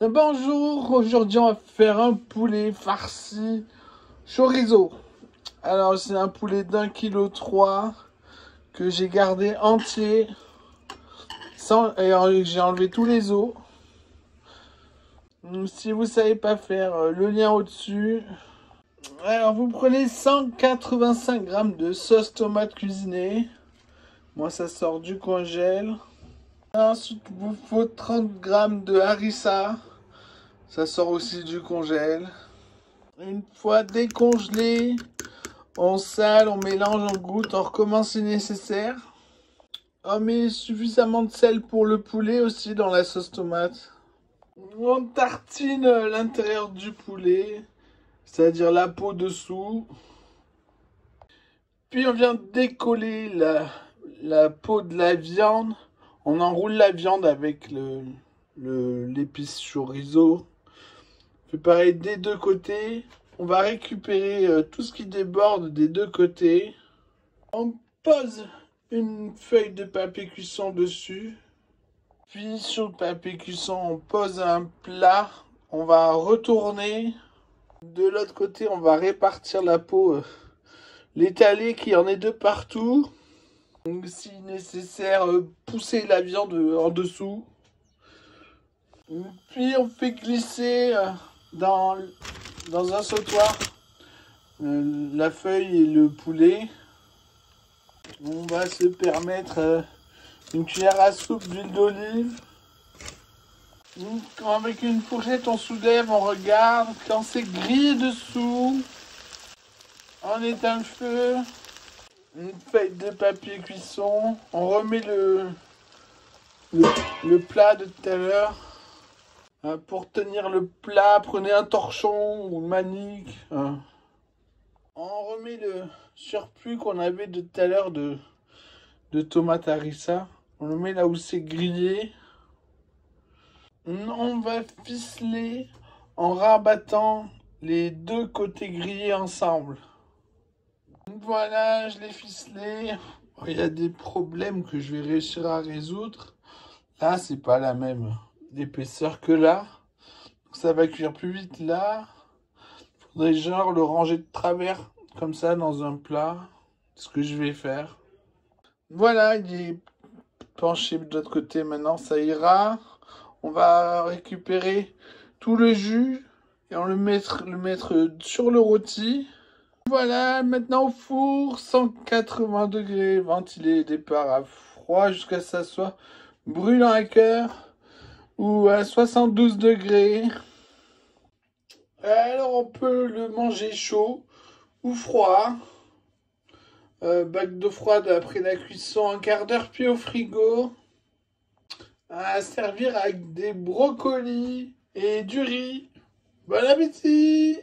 Bonjour, aujourd'hui on va faire un poulet farci chorizo. Alors c'est un poulet d'1,3 kg que j'ai gardé entier, et j'ai enlevé tous les os. Si vous savez pas faire, le lien au-dessus. Alors vous prenez 185 g de sauce tomate cuisinée. Moi ça sort du congèle. Ensuite il vous faut 30 g de harissa. Ça sort aussi du congèle. Une fois décongelé, on sale, on mélange, on goûte, on recommence si nécessaire. On met suffisamment de sel pour le poulet aussi dans la sauce tomate. On tartine l'intérieur du poulet, c'est-à-dire la peau dessous. Puis on vient décoller la peau de la viande. On enroule la viande avec l'épice chorizo. On fait pareil des deux côtés. On va récupérer tout ce qui déborde des deux côtés. On pose une feuille de papier cuisson dessus. Puis sur le papier cuisson, on pose un plat. On va retourner. De l'autre côté, on va répartir la peau, l'étaler qu'il y en ait de partout. Donc, si nécessaire, pousser la viande en dessous. Puis on fait glisser dans un sautoir la feuille et le poulet. On va se permettre une cuillère à soupe d'huile d'olive. Avec une fourchette, on soulève, on regarde. Quand c'est grillé dessous, on éteint le feu. Une feuille de papier cuisson. On remet le plat de tout à l'heure. Pour tenir le plat, prenez un torchon ou une manique. On remet le surplus qu'on avait de tout à l'heure de tomate harissa. On le met là où c'est grillé. On va ficeler en rabattant les deux côtés grillés ensemble. Voilà, je l'ai ficelé. Il y a des problèmes que je vais réussir à résoudre. Là, c'est pas la même épaisseur que là. Ça va cuire plus vite là. Faudrait genre le ranger de travers comme ça dans un plat. C'est ce que je vais faire. Voilà, il est penché de l'autre côté maintenant, ça ira. On va récupérer tout le jus et on le mettre sur le rôti. Voilà, maintenant au four, 180 degrés, ventilé, départ à froid jusqu'à ce que ça soit brûlant à cœur ou à 72 degrés. Alors on peut le manger chaud ou froid. Bac d'eau froide après la cuisson, un quart d'heure, puis au frigo. À servir avec des brocolis et du riz. Bon appétit!